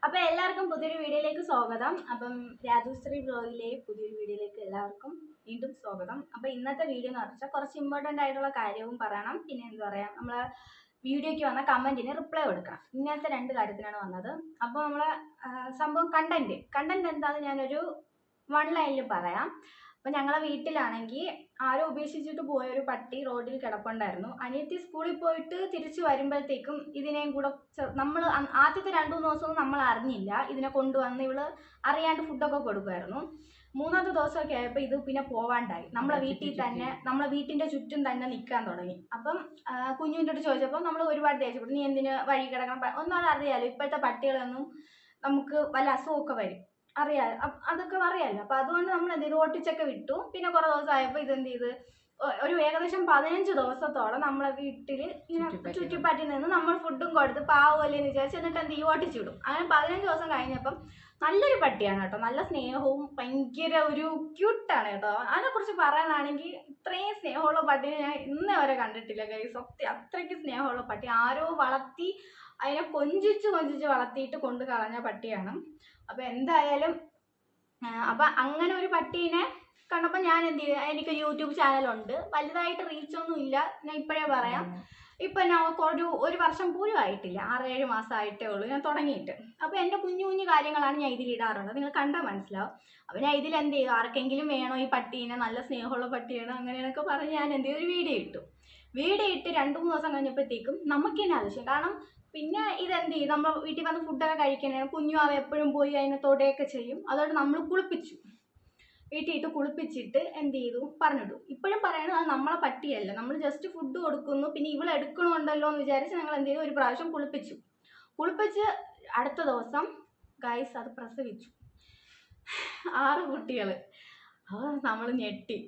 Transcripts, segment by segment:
അപ്പോൾ എല്ലാവർക്കും പുതിയൊരു വീഡിയോയിലേക്ക് സ്വാഗതം. അപ്പം രാജശ്രീ ബ്ലോഗിലെ പുതിയൊരു വീഡിയോയിലേക്ക് എല്ലാവർക്കും വീണ്ടും സ്വാഗതം. അപ്പോൾ ഇന്നത്തെ വീഡിയോ എന്ന് പറഞ്ഞാൽ കുറച്ച് ഇമ്പോർട്ടൻ്റ് ആയിട്ടുള്ള കാര്യവും പറയണം. പിന്നെ എന്താ പറയുക, നമ്മൾ വീഡിയോയ്ക്ക് വന്ന കമൻറ്റിന് റിപ്ലൈ കൊടുക്കണം. ഇങ്ങനത്തെ രണ്ട് കാര്യത്തിനാണ് വന്നത്. അപ്പോൾ നമ്മൾ സംഭവം കണ്ടൻറ്റ് എന്താണെന്ന് ഞാനൊരു വൺ ലൈനിൽ പറയാം. അപ്പം ഞങ്ങളെ വീട്ടിലാണെങ്കിൽ ആരോ ഉപേക്ഷിച്ചിട്ട് പോയൊരു പട്ടി റോഡിൽ കിടപ്പുണ്ടായിരുന്നു. അനിയത്തി സ്കൂളിൽ പോയിട്ട് തിരിച്ചു വരുമ്പോഴത്തേക്കും ഇതിനെയും കൂടെ നമ്മൾ ആദ്യത്തെ 2-3 ദിവസമൊന്നും നമ്മൾ അറിഞ്ഞില്ല. ഇതിനെ കൊണ്ടുവന്ന് ഇവള് അറിയാണ്ട് ഫുഡൊക്കെ കൊടുക്കുമായിരുന്നു. 3-ാമത്തെ ദിവസമൊക്കെ ആയപ്പോൾ ഇത് പിന്നെ പോവാണ്ടായി. നമ്മളെ വീട്ടിൽ തന്നെ, നമ്മളെ വീട്ടിൻ്റെ ചുറ്റും തന്നെ നിൽക്കാൻ തുടങ്ങി. അപ്പം കുഞ്ഞുവിൻ്റെ അടുത്ത് ചോദിച്ചപ്പോൾ നമ്മൾ ഒരുപാട് ദേഷ്യപ്പെട്ടു. നീ എന്തിന് വഴി കിടക്കണം? ഒന്നും അറിയാലോ, ഇപ്പോഴത്തെ പട്ടികളൊന്നും നമുക്ക് വല്ല അസുഖമൊക്കെ വരും, അറിയാമല്ലോ, അതൊക്കെ അറിയാമല്ലോ. അപ്പം അതുകൊണ്ട് നമ്മൾ എന്ത് ചെയ്തു, ഓട്ടിച്ചൊക്കെ വിട്ടു. പിന്നെ കുറേ ദിവസമായപ്പോൾ ഇതെന്ത് ചെയ്ത് ഒരു ഏകദേശം 15 ദിവസത്തോളം നമ്മളെ വീട്ടിൽ ഇങ്ങനെ ചുറ്റിപ്പറ്റി നിന്ന് നമ്മൾ ഫുഡും കൊടുത്ത് പാവല്ലേന്ന് വിചാരിച്ച് എന്നിട്ട് എന്ത് ചെയ്യും, ഓട്ടിച്ചു വിടും. അങ്ങനെ 15 ദിവസം കഴിഞ്ഞപ്പം നല്ലൊരു പട്ടിയാണ് കേട്ടോ, നല്ല സ്നേഹവും ഭയങ്കര ഒരു ക്യൂട്ടാണ് കേട്ടോ. അതിനെക്കുറിച്ച് പറയാനാണെങ്കിൽ ഇത്രയും സ്നേഹമുള്ള പട്ടിനെ ഞാൻ ഇന്നേ വരെ കണ്ടിട്ടില്ല ഗൈസ്. സത്യം, അത്രയ്ക്ക് സ്നേഹമുള്ള പട്ടി. ആരോ വളർത്തി അതിനെ കൊഞ്ചിച്ച് വളർത്തിയിട്ട് കൊണ്ട് കളഞ്ഞ പട്ടിയാണ്. അപ്പം എന്തായാലും അപ്പം അങ്ങനെ ഒരു പട്ടീനെ കണ്ടപ്പോൾ ഞാൻ എന്ത് ചെയ്തു, എനിക്ക് യൂട്യൂബ് ചാനലുണ്ട്. വലുതായിട്ട് റീച്ചൊന്നും ഇല്ല, ഞാൻ ഇപ്പോഴേ പറയാം. ഇപ്പം ഞാൻ ഒരു വർഷം പോലും ആയിട്ടില്ല, 6-7 മാസമായിട്ടേ ഉള്ളൂ ഞാൻ തുടങ്ങിയിട്ട്. അപ്പോൾ എൻ്റെ കുഞ്ഞു കാര്യങ്ങളാണ് ഞാൻ ഇതിലിടാറുള്ളത്, നിങ്ങൾ കണ്ടാൽ മനസ്സിലാവും. അപ്പോൾ ഞാൻ ഇതിലെന്ത് ചെയ്തു, ആർക്കെങ്കിലും വേണോ ഈ പട്ടീനെ, നല്ല സ്നേഹമുള്ള പട്ടിയാണ് അങ്ങനെയൊക്കെ പറഞ്ഞ് ഞാൻ എന്ത് ചെയ്തു, ഒരു വീഡിയോ ഇട്ട് 2-3 ദിവസം കഴിഞ്ഞപ്പോഴത്തേക്കും നമുക്ക് തന്നെ ആവശ്യം. കാരണം പിന്നെ ഇതെന്ത് ചെയ്യും, നമ്മൾ വീട്ടിൽ വന്ന് ഫുഡൊക്കെ കഴിക്കണേ, കുഞ്ഞു അവ എപ്പോഴും പോയി അതിനെ തൊടുകയൊക്കെ ചെയ്യും. അതുകൊണ്ട് നമ്മൾ കുളിപ്പിച്ചു, വീട്ടിലിട്ട് കുളിപ്പിച്ചിട്ട് എന്ത് ചെയ്തു, പറഞ്ഞിട്ടു. ഇപ്പോഴും പറയണത് അത് നമ്മളെ പട്ടിയല്ല, നമ്മൾ ജസ്റ്റ് ഫുഡ് കൊടുക്കുന്നു. പിന്നെ ഇവൾ എടുക്കണമുണ്ടല്ലോ എന്ന് വിചാരിച്ച് ഞങ്ങൾ എന്ത് ചെയ്തു, ഒരു പ്രാവശ്യം കുളിപ്പിച്ച് അടുത്ത ദിവസം ഗൈസ് അത് പ്രസവിച്ചു. 6 കുട്ടികൾ. നമ്മൾ ഞെട്ടി.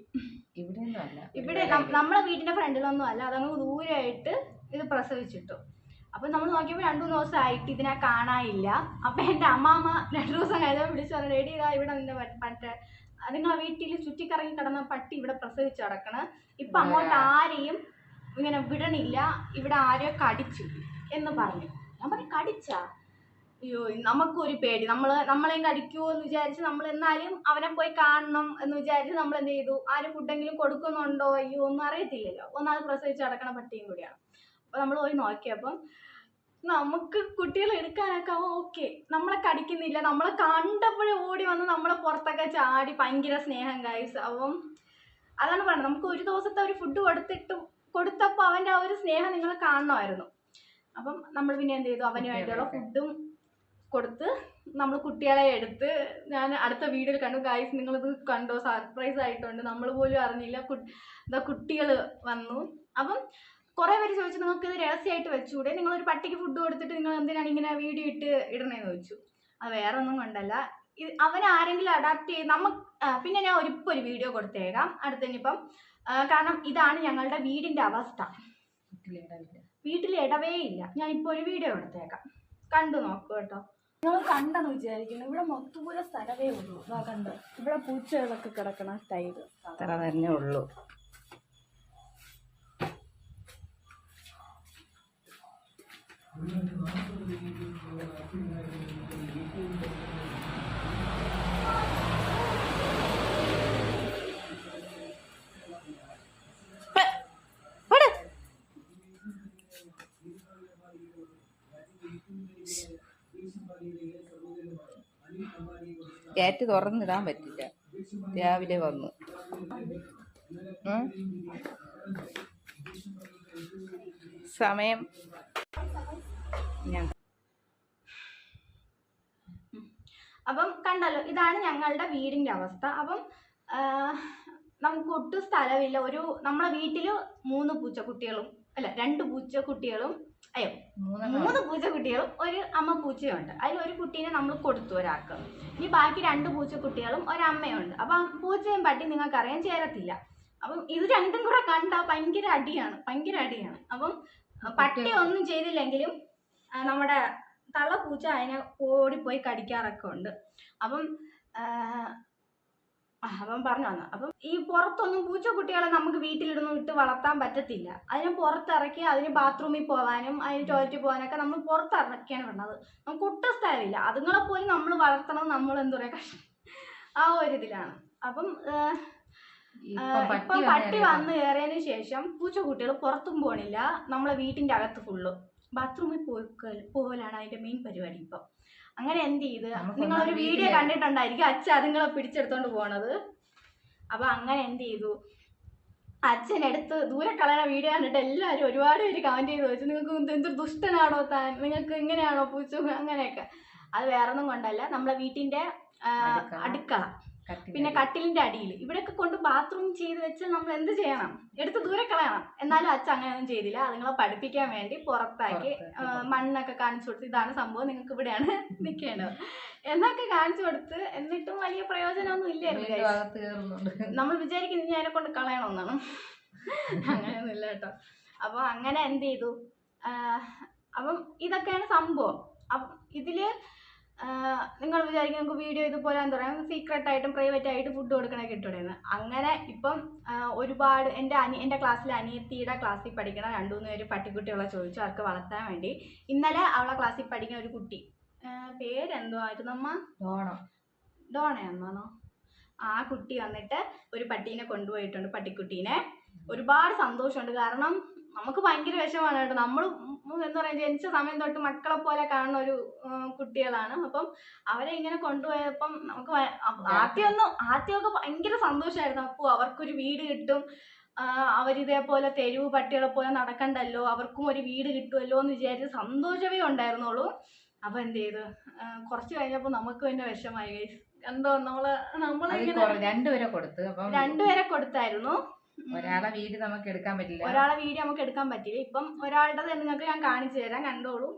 ഇവിടെ നമ്മളെ വീടിൻ്റെ ഫ്രണ്ടിലൊന്നും അല്ല, അതങ്ങ് ദൂരമായിട്ട് ഇത് പ്രസവിച്ചിട്ടു. അപ്പം നമ്മൾ നോക്കിയപ്പോൾ 2-3 ദിവസമായിട്ട് ഇതിനെ കാണാനില്ല. അപ്പം എൻ്റെ അമ്മാമ്മ 2 ദിവസം കഴിഞ്ഞാൽ വിളിച്ചു പറഞ്ഞു, റെഡി ഇതാ ഇവിടെ നിന്റെ നിങ്ങളെ വീട്ടിൽ ചുറ്റിക്കറങ്ങി കിടന്ന പട്ടി ഇവിടെ പ്രസവിച്ച് കിടക്കണം. ഇപ്പം അങ്ങോട്ട് ആരെയും ഇങ്ങനെ വിടണില്ല, ഇവിടെ ആരെയോ കടിച്ചു എന്ന് പറഞ്ഞു. ഞാൻ പറഞ്ഞു, കടിച്ചാ? അയ്യോ, നമുക്കൊരു പേടി, നമ്മളെയും കടിക്കുമോ എന്ന് വിചാരിച്ച് നമ്മൾ എന്നാലും അവനെ പോയി കാണണം എന്ന് വിചാരിച്ച് നമ്മൾ എന്ത് ചെയ്തു, ആരും ഫുഡെങ്കിലും കൊടുക്കുന്നുണ്ടോ, അയ്യോ ഒന്നും അറിയത്തില്ലല്ലോ, ഒന്നാമത് പ്രസവിച്ച് കിടക്കണ പട്ടിയും കൂടിയാണ്. അപ്പോൾ നമ്മൾ പോയി നോക്കിയപ്പം നമുക്ക് കുട്ടികളെ എടുക്കാനൊക്കെ ഓക്കെ, നമ്മളെ കടിക്കുന്നില്ല. നമ്മളെ കണ്ടപ്പോഴേ ഓടി വന്ന് നമ്മളെ പുറത്തൊക്കെ ചാടി, ഭയങ്കര സ്നേഹം ഗൈസ്. അപ്പം അതാണ് പറഞ്ഞത്, നമുക്ക് ഒരു ദിവസത്തെ ഒരു ഫുഡ് കൊടുത്തപ്പോൾ അവൻ്റെ ആ ഒരു സ്നേഹം നിങ്ങൾ കാണണമായിരുന്നു. അപ്പം നമ്മൾ പിന്നെ എന്ത് ചെയ്തു, അവന് വേണ്ടിയുള്ള ഫുഡും കൊടുത്ത് നമ്മൾ കുട്ടികളെ എടുത്ത്, ഞാൻ അടുത്ത വീഡിയോയിൽ കണ്ടു ഗൈസ്, നിങ്ങളിത് കണ്ടോ, സർപ്രൈസ് ആയിട്ടുണ്ട്, നമ്മൾ പോലും അറിഞ്ഞില്ല കുട്ടികൾ വന്നു. അപ്പം കുറേ പേര് ചോദിച്ചു, നിങ്ങൾക്ക് ഇത് രഹസ്യമായിട്ട് വെച്ചുകൂടെ, നിങ്ങളൊരു പട്ടിക്ക് ഫുഡ് കൊടുത്തിട്ട് നിങ്ങൾ എന്തിനാണ് ഇങ്ങനെ വീഡിയോ ഇടണേന്ന് ചോദിച്ചു. അത് വേറെ ഒന്നും കൊണ്ടല്ല, അവനെ ആരെങ്കിലും അഡാപ്റ്റ് ചെയ്ത് പിന്നെ ഞാൻ ഇപ്പോൾ ഒരു വീഡിയോ കൊടുത്തേക്കാം അടുത്തനിപ്പം. കാരണം ഇതാണ് ഞങ്ങളുടെ വീടിൻ്റെ അവസ്ഥ, വീട്ടിൽ ഇടവേ ഇല്ല. ഞാൻ ഇപ്പോൾ ഒരു വീഡിയോ കൊടുത്തേക്കാം, കണ്ടു നോക്കൂ കേട്ടോ. നിങ്ങൾ കണ്ടെന്ന് വിചാരിക്കുന്നു, ഇവിടെ മൊത്തപൂര സ്ഥലമേ ഉള്ളൂ. കണ്ടോ, ഇവിടെ പൂച്ചകളൊക്കെ കിടക്കണ സ്റ്റൈല് അത്ര തന്നെ ഉള്ളൂ. ഗേറ്റ് തുറന്നിടാൻ പറ്റില്ല, രാവിലെ വന്നു. സമയം അപ്പം കണ്ടല്ലോ, ഇതാണ് ഞങ്ങളുടെ വീടിൻ്റെ അവസ്ഥ. അപ്പം നമുക്ക് ഒട്ടും സ്ഥലമില്ല. നമ്മളെ വീട്ടിൽ 3 പൂച്ചക്കുട്ടികളും, അല്ല 2 പൂച്ചക്കുട്ടികളും, 3 പൂച്ചക്കുട്ടികളും ഒരു അമ്മ പൂച്ചയുണ്ട്. അതിലൊരു കുട്ടീനെ നമ്മൾ കൊടുത്തു ഒരാൾക്ക്. ഇനി ബാക്കി 2 പൂച്ചക്കുട്ടികളും ഒരമ്മയുണ്ട്. അപ്പം പൂച്ചയും പട്ടി നിങ്ങൾക്കറിയാൻ ചേരത്തില്ല. അപ്പം ഇത് രണ്ടും കൂടെ കണ്ടാൽ ഭയങ്കര അടിയാണ്. അപ്പം പട്ടി ഒന്നും ചെയ്തില്ലെങ്കിലും നമ്മുടെ തള്ളപ്പൂച്ച അതിനെ ഓടിപ്പോയി കടിക്കാറൊക്കെ ഉണ്ട്. അപ്പം അപ്പം പറഞ്ഞു വന്നു. അപ്പം ഈ പുറത്തൊന്നും പൂച്ചക്കുട്ടികളെ നമുക്ക് വീട്ടിലിടുന്നു ഇട്ട് വളർത്താൻ പറ്റത്തില്ല. അതിനെ പുറത്തിറക്കി അതിന് ബാത്റൂമിൽ പോകാനും അതിന് ടോയ്ലറ്റിൽ പോകാനൊക്കെ നമ്മൾ പുറത്തിറക്കിയാണ് വിടുന്നത്. നമുക്ക് ഒട്ടും സ്ഥലമില്ല. അതുങ്ങളെ പോലും നമ്മൾ വളർത്തണം, നമ്മൾ എന്താ പറയുക ആ ഒരു ഇതിലാണ്. അപ്പം ഇപ്പം പട്ടി വന്നു കയറിയതിന് ശേഷം പൂച്ചക്കുട്ടികൾ പുറത്തും പോകണില്ല. നമ്മളെ വീട്ടിൻ്റെ അകത്ത് ഫുള്ള് ബാത്റൂമിൽ പോകലാണ് അതിൻ്റെ മെയിൻ പരിപാടി. ഇപ്പം അങ്ങനെ എന്ത് ചെയ്ത് നിങ്ങളൊരു വീഡിയോ കണ്ടിട്ടുണ്ടായിരിക്കും അച്ഛൻ അതുങ്ങളെ പിടിച്ചെടുത്തോണ്ട് പോണത്. അപ്പൊ അങ്ങനെ എന്ത് ചെയ്തു, അച്ഛനെടുത്ത് ദൂരെ കളയണ വീഡിയോ കണ്ടിട്ട് എല്ലാവരും ഒരുപാട് പേര് കമന്റ് ചെയ്ത് ചോദിച്ചു, നിങ്ങൾക്ക് എന്തൊരു ദുഷ്ടനാണോ താൻ, നിങ്ങൾക്ക് ഇങ്ങനെയാണോ പൂച്ച, അങ്ങനെയൊക്കെ. അത് വേറൊന്നും കൊണ്ടല്ല, നമ്മളെ വീട്ടിന്റെ അടുക്കള പിന്നെ കട്ടിലിന്റെ അടിയിൽ ഇവിടെയൊക്കെ കൊണ്ട് ബാത്റൂം ചെയ്ത് വെച്ച് നമ്മൾ എന്ത് ചെയ്യണം, എടുത്ത് ദൂരെ കളയണം. എന്നാലും അച്ഛൻ അങ്ങനെയൊന്നും ചെയ്തില്ല. അതുങ്ങളെ പഠിപ്പിക്കാൻ വേണ്ടി പുറത്താക്കി മണ്ണൊക്കെ കാണിച്ചു കൊടുത്ത് ഇതാണ് സംഭവം, നിങ്ങൾക്ക് ഇവിടെയാണ് നിൽക്കേണ്ടത് എന്നൊക്കെ കാണിച്ചു കൊടുത്ത്. എന്നിട്ടും വലിയ പ്രയോജനമൊന്നും ഇല്ലായിരുന്നു. നമ്മൾ വിചാരിക്കുന്നത് ഇനി അതിനെ കൊണ്ട് കളയണമെന്നാണ്. അങ്ങനെയൊന്നും ഇല്ല കേട്ടോ. അപ്പോൾ അങ്ങനെ എന്ത് ചെയ്തു, അപ്പം ഇതൊക്കെയാണ് സംഭവം. അപ്പം ഇതില് നിങ്ങൾ വിചാരിക്കും നമുക്ക് വീഡിയോ ഇതുപോലെ എന്താ പറയുക സീക്രട്ട് ആയിട്ടും പ്രൈവറ്റ് ആയിട്ട് ഫുഡ് കൊടുക്കണൊക്കെ ഇട്ടുവിടുന്നത്. അങ്ങനെ ഇപ്പം ഒരുപാട് എൻ്റെ ക്ലാസ്സിലെ അനിയത്തിയുടെ ക്ലാസ്സിൽ പഠിക്കണ 2-3 പേര് പട്ടിക്കുട്ടികളെ ചോദിച്ചു അവർക്ക് വളർത്താൻ വേണ്ടി. ഇന്നലെ അവളെ ക്ലാസ്സിൽ പഠിക്കുന്ന ഒരു കുട്ടി, പേരെന്തോ ആയിരുന്നു അമ്മ, ഡോണയാന്നോ, ആ കുട്ടി വന്നിട്ട് ഒരു പട്ടീനെ കൊണ്ടുപോയിട്ടുണ്ട്, പട്ടിക്കുട്ടീനെ. ഒരുപാട് സന്തോഷമുണ്ട്. കാരണം നമുക്ക് ഭയങ്കര വിഷമമാണ് കേട്ടോ. നമ്മൾ എന്താ പറയുക ജനിച്ച സമയം തൊട്ട് മക്കളെ പോലെ കാണുന്ന ഒരു കുട്ടികളാണ്. അപ്പം അവരെ ഇങ്ങനെ കൊണ്ടുപോയപ്പം നമുക്ക് ആദ്യമൊക്കെ ഭയങ്കര സന്തോഷമായിരുന്നു. അപ്പോൾ അവർക്കൊരു വീട് കിട്ടും, അവരിതേപോലെ തെരുവ് പട്ടികളെ പോലെ നടക്കണ്ടല്ലോ, അവർക്കും ഒരു വീട് കിട്ടുമല്ലോ എന്ന് വിചാരിച്ച് സന്തോഷമേ ഉണ്ടായിരുന്നുള്ളൂ. അപ്പൊ എന്ത് ചെയ്തു, കുറച്ച് കഴിഞ്ഞപ്പോൾ നമുക്ക് തന്നെ വിഷമായി. എന്തോ നമ്മളിങ്ങനെ 2 പേരെ കൊടുത്തായിരുന്നു. ഒരാളെ വീഡിയോ നമുക്ക് എടുക്കാൻ പറ്റില്ല. ഇപ്പം ഒരാളുടെ നിങ്ങൾക്ക് ഞാൻ കാണിച്ചു തരാം, കണ്ടോളൂ.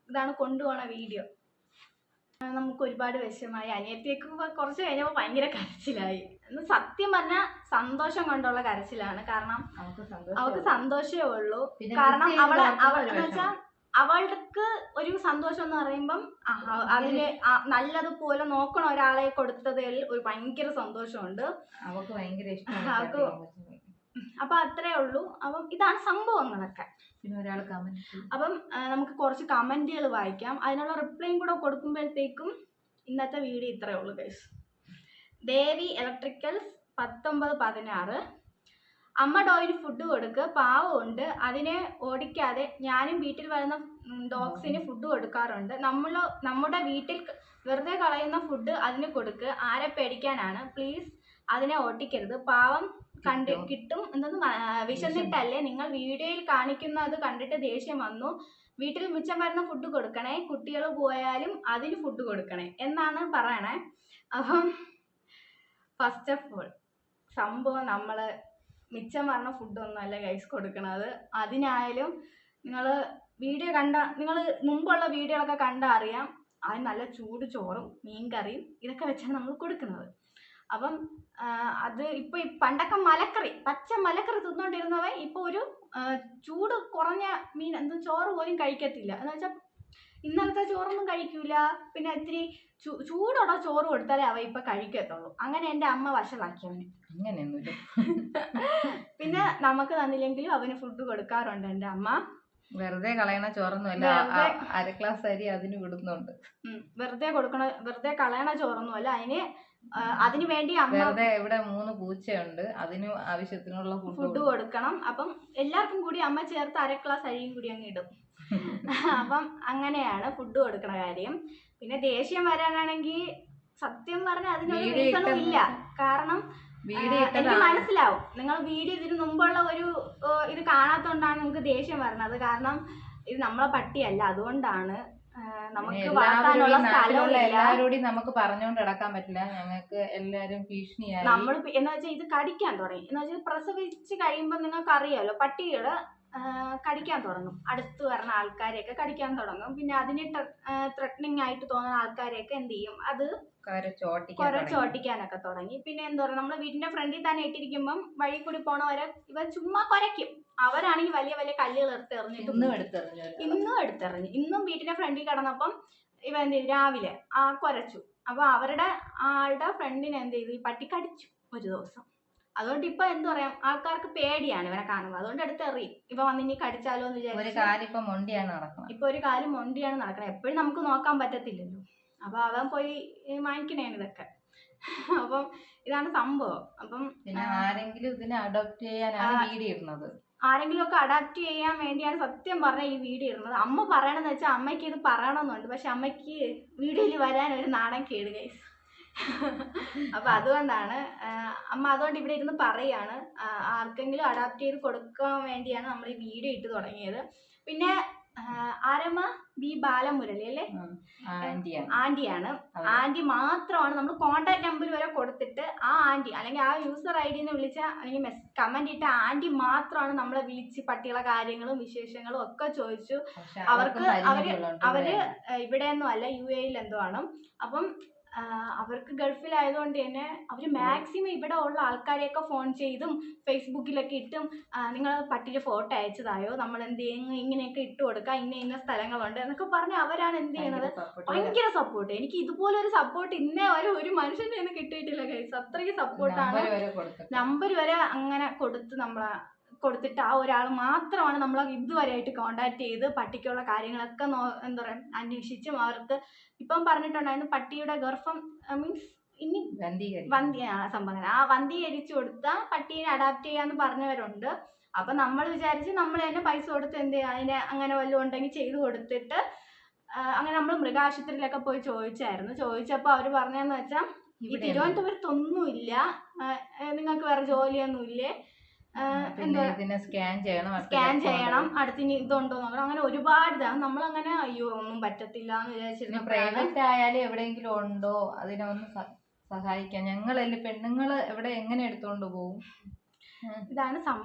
ഇതാണ് കൊണ്ടുപോണ വീഡിയോ. നമുക്ക് ഒരുപാട് വിഷമായി. അനിയത്തിയൊക്കെ കുറച്ച് കഴിഞ്ഞപ്പോൾ ഭയങ്കര കരച്ചിലായി. സത്യം പറഞ്ഞാൽ സന്തോഷം കൊണ്ടുള്ള കരച്ചിലാണ്. കാരണം അവൾക്ക് സന്തോഷമേ ഉള്ളൂ. കാരണം എന്ന് വെച്ചാൽ അവൾക്ക് ഒരു സന്തോഷം എന്ന് പറയുമ്പം അതില് നല്ലതുപോലെ നോക്കണ ഒരാളെ കൊടുത്തതിൽ ഒരു ഭയങ്കര സന്തോഷമുണ്ട്. അവൾക്ക് ഭയങ്കര ഇഷ്ടമാണ്. അപ്പൊ അത്രേ ഉള്ളൂ. അപ്പം ഇതാണ് സംഭവങ്ങളൊക്കെ. പിന്നെ ഒരാൾ കമന്റ്, അപ്പം നമുക്ക് കുറച്ച് കമന്റുകൾ വായിക്കാം. അതിനുള്ള റിപ്ലൈയും കൂടെ കൊടുക്കുമ്പോഴത്തേക്കും ഇന്നത്തെ വീഡിയോ ഇത്രയേ ഉള്ളൂ ഗൈസ്. ദേവി ഇലക്ട്രിക്കൽസ് 1916, അമ്മ ഡോയിന് ഫുഡ് കൊടുക്ക്, പാവമുണ്ട്, അതിനെ ഓടിക്കാതെ. ഞാനും വീട്ടിൽ വരുന്ന ഡോഗ്സിന് ഫുഡ് കൊടുക്കാറുണ്ട്. നമ്മുടെ വീട്ടിൽ വെറുതെ കളയുന്ന ഫുഡ് അതിന് കൊടുക്ക്, ആരെ പേടിക്കാനാണ്, പ്ലീസ് അതിനെ ഓട്ടിക്കരുത്, പാവം കിട്ടും. എന്തെന്ന് വിശന്നിട്ടല്ലേ, നിങ്ങൾ വീഡിയോയിൽ കാണിക്കുന്നത് കണ്ടിട്ട് ദേഷ്യം വന്നു, വീട്ടിൽ മിച്ചം വരുന്ന ഫുഡ് കൊടുക്കണേ, കുട്ടികൾ പോയാലും അതിന് ഫുഡ് കൊടുക്കണേ എന്നാണ് പറയണേ. അപ്പം ഫസ്റ്റ് ഓഫ് ഓൾ സംഭവം നമ്മൾ മിച്ചം പറഞ്ഞ ഫുഡൊന്നുമല്ല ഗൈസ് കൊടുക്കണത്. അതിനായാലും നിങ്ങൾ മുമ്പുള്ള വീഡിയോകളൊക്കെ കണ്ടാൽ അറിയാം, അതിന് നല്ല ചൂട് ചോറും മീൻകറിയും ഇതൊക്കെ വെച്ചാണ് നമ്മൾ കൊടുക്കുന്നത്. അപ്പം അത് ഇപ്പൊ പണ്ടൊക്കെ പച്ച മലക്കറി തിന്നോണ്ടിരുന്നവൻ ഇപ്പൊ ഒരു ചൂട് കുറഞ്ഞ മീൻ ചോറ് പോലും കഴിക്കത്തില്ല. എന്ന് വെച്ചാൽ ഇന്നലത്തെ ചോറൊന്നും കഴിക്കൂല. പിന്നെ ഇത്തിരി ചൂടുള്ള ചോറ് കൊടുത്താലേ അവ ഇപ്പൊ കഴിക്കത്തുള്ളൂ. അങ്ങനെ എൻ്റെ അമ്മ വഷളാക്കിയവന്. പിന്നെ നമുക്ക് തന്നില്ലെങ്കിലും അവന് ഫുഡ് കൊടുക്കാറുണ്ട് എൻ്റെ അമ്മ. വെറുതെ കളയണ ചോറൊന്നുമല്ല, 1/2 ഗ്ലാസ് അരി അതിന് വിടുന്നുണ്ട്. വെറുതെ കളയണ ചോറൊന്നുമല്ല, അതിന് വേണ്ടി അമ്മ ഇവിടെ 3 പൂച്ചയുണ്ട്, അതിന് ആവശ്യത്തിനുള്ള ഫുഡ് കൊടുക്കണം. അപ്പം എല്ലാവർക്കും കൂടി അമ്മ ചേർത്ത് 1/2 ഗ്ലാസ് അരിയും കൂടി അങ്ങ് ഇടും. അപ്പം അങ്ങനെയാണ് ഫുഡ് കൊടുക്കണ കാര്യം. പിന്നെ ദേഷ്യം വരാനാണെങ്കിൽ സത്യം പറഞ്ഞാൽ അതിനൊരു വീഡിയോ റീസണും ഇല്ല. കാരണം എനിക്ക് മനസ്സിലാവും നിങ്ങൾ വീഡിയോ ഇതിന് മുമ്പുള്ള ഒരു ഇത് കാണാത്തോണ്ടാണ് നിങ്ങൾക്ക് ദേഷ്യം വരുന്നത്. കാരണം ഇത് നമ്മളെ പട്ടിയല്ല, അതുകൊണ്ടാണ്. നമുക്ക് വളർത്താനുള്ള സ്ഥലമില്ല. എല്ലാവരോടും നമുക്ക് പറഞ്ഞുകൊണ്ട് നടക്കാൻ പറ്റില്ല. ഞങ്ങൾക്ക് എല്ലാരും ഭീഷണിയായി. നമ്മൾ എന്ന് വെച്ചാൽ ഇത് കടിക്കാൻ തുടങ്ങി. എന്ന് വെച്ചാൽ പ്രസവിച്ച് കഴിയുമ്പോൾ നിങ്ങൾക്ക് അറിയാലോ, പട്ടികള് കടിക്കാൻ തുടങ്ങും. അടുത്ത് വരുന്ന ആൾക്കാരെയൊക്കെ കടിക്കാൻ തുടങ്ങും. പിന്നെ അതിന് ത്രെറ്റനിങ് ആയിട്ട് തോന്നുന്ന ആൾക്കാരെയൊക്കെ എന്ത് ചെയ്യും, അത് കുരച്ചോട്ടിക്കാനൊക്കെ തുടങ്ങി. പിന്നെ എന്താ പറയുക, നമ്മളെ വീടിന്റെ ഫ്രണ്ടിൽ തന്നെ ഇട്ടിരിക്കുമ്പം വഴി കൂടി പോണവരെ ഇവ ചുമ്മാ കുരയ്ക്കും. അവരാണെങ്കിൽ വലിയ വലിയ കല്ലുകൾ ഇന്നും എടുത്തെറിഞ്ഞു. ഇന്നും വീട്ടിന്റെ ഫ്രണ്ടിൽ കിടന്നപ്പം ഇവ എന്ത് ചെയ്തു, രാവിലെ കുരച്ചു. അപ്പൊ അവരുടെ ആളുടെ ഫ്രണ്ടിനെ എന്ത് ചെയ്തു, ഈ പട്ടി കടിച്ചു ഒരു ദിവസം. അതുകൊണ്ട് ഇപ്പൊ എന്ത് പറയാം, ആൾക്കാർക്ക് പേടിയാണ് ഇവനെ കാണുമ്പോൾ. അതുകൊണ്ട് എടുത്തെറിയും. ഇപ്പൊ വന്ന് ഇനി കടിച്ചാലോ എന്ന് വിചാരിച്ചു ഇപ്പൊ ഒരു കാല് മൊണ്ടിയാണ് നടക്കണം. എപ്പോഴും നമുക്ക് നോക്കാൻ പറ്റത്തില്ലല്ലോ. അപ്പൊ അവൻ പോയി വാങ്ങിക്കണേണ് ഇതൊക്കെ. അപ്പം ഇതാണ് സംഭവം. അപ്പം ആരെങ്കിലും ഇതിനെ അഡോപ്റ്റ് ചെയ്യാനാണ് വീഡിയോ ഇടുന്നത്. ആരെങ്കിലും ഒക്കെ അഡാപ്റ്റ് ചെയ്യാൻ വേണ്ടിയാണ് സത്യം പറഞ്ഞ ഈ വീഡിയോ ഇടുന്നത്. അമ്മ പറയണമെന്ന് വെച്ചാൽ അമ്മയ്ക്ക് ഇത് പറയണമെന്നുണ്ട്. പക്ഷെ അമ്മയ്ക്ക് വീഡിയോയിൽ വരാൻ ഒരു നാണം കേട് ഗൈസ്. അപ്പൊ അതുകൊണ്ടാണ് അമ്മ അതുകൊണ്ട് ഇവിടെ ഇരുന്ന് പറയാണ്, ആർക്കെങ്കിലും അഡാപ്റ്റ് ചെയ്ത് കൊടുക്കാൻ വേണ്ടിയാണ് നമ്മൾ ഈ വീഡിയോ ഇട്ട് തുടങ്ങിയത്. പിന്നെ ആരമ്മ ബി ബാലമുരളി അല്ലേ, ആന്റിയാണ്. ആന്റി മാത്രമാണ് നമ്മൾ കോണ്ടാക്ട് നമ്പർ വരെ കൊടുത്തിട്ട് ആ ആന്റി അല്ലെങ്കിൽ ആ യൂസർ ഐ ഡിന്ന് വിളിച്ച അല്ലെങ്കിൽ കമന്റ് ഇട്ട ആന്റി മാത്രമാണ് നമ്മളെ വിളിച്ച് പട്ടികളെ കാര്യങ്ങളും വിശേഷങ്ങളും ഒക്കെ ചോദിച്ചു. അവര് ഇവിടെയൊന്നും അല്ല, UAE എന്തോ ആണ്. അപ്പം അവർക്ക് ഗൾഫിലായതുകൊണ്ട് തന്നെ അവർ മാക്സിമം ഇവിടെ ഉള്ള ആൾക്കാരെയൊക്കെ ഫോൺ ചെയ്തും ഫേസ്ബുക്കിലൊക്കെ ഇട്ടും നിങ്ങൾ പട്ടിയുടെ ഫോട്ടോ അയച്ചതായോ, നമ്മൾ എന്ത് ചെയ്യും, ഇങ്ങനെയൊക്കെ ഇട്ട് കൊടുക്കുക, ഇന്ന സ്ഥലങ്ങളുണ്ട് എന്നൊക്കെ പറഞ്ഞ് അവരാണ് എന്ത് ചെയ്യണത്, ഭയങ്കര സപ്പോർട്ട്. എനിക്ക് ഇതുപോലൊരു സപ്പോർട്ട് ഇന്നേ വരെ ഒരു മനുഷ്യൻ്റെ ഒന്നും കിട്ടിയിട്ടില്ല ഗൈസ്. അത്രയ്ക്ക് സപ്പോർട്ടാണ്. നമ്പർ വരെ അങ്ങനെ കൊടുത്തിട്ട് ആ ഒരാൾ മാത്രമാണ് നമ്മളെ ഇതുവരെയായിട്ട് കോണ്ടാക്ട് ചെയ്ത് പട്ടിക്കുള്ള കാര്യങ്ങളൊക്കെ എന്താ പറയുക അന്വേഷിച്ചും അവർക്ക് ഇപ്പം പറഞ്ഞിട്ടുണ്ടായിരുന്നു പട്ടിയുടെ ഗർഭം മീൻസ് ഇനി സംഭവം വന്ധീകരിച്ചു കൊടുത്ത പട്ടീനെ അഡാപ്റ്റ് ചെയ്യാന്ന് പറഞ്ഞവരുണ്ട്. അപ്പൊ നമ്മൾ വിചാരിച്ച് നമ്മൾ തന്നെ പൈസ കൊടുത്ത് എന്ത് ചെയ്യാം, അതിനെ അങ്ങനെ വല്ലതും ഉണ്ടെങ്കിൽ ചെയ്തു കൊടുത്തിട്ട് അങ്ങനെ നമ്മൾ മൃഗാശുപത്രിയിലൊക്കെ പോയി ചോദിച്ചപ്പോൾ അവർ പറഞ്ഞതെന്ന് വെച്ചാൽ ഈ തിരുവനന്തപുരത്തൊന്നുമില്ല, നിങ്ങൾക്ക് വേറെ ജോലിയൊന്നുമില്ലേ, സ്കാൻ ചെയ്യണം, അടുത്തിന് ഇതുണ്ടോ നോക്കണം, അങ്ങനെ ഒരുപാട് ഇതാണ്. നമ്മളങ്ങനെ അയ്യോ ഒന്നും പറ്റത്തില്ല എന്ന് വിചാരിച്ചിരുന്നു. പ്രൈവറ്റ് ആയാലും എവിടെയെങ്കിലും ഉണ്ടോ അതിനൊന്ന് സഹായിക്കാം. ഞങ്ങളല്ലേ പെണ്ണുങ്ങള് എവിടെ എങ്ങനെ എടുത്തോണ്ട് പോകും. ഇതാണ്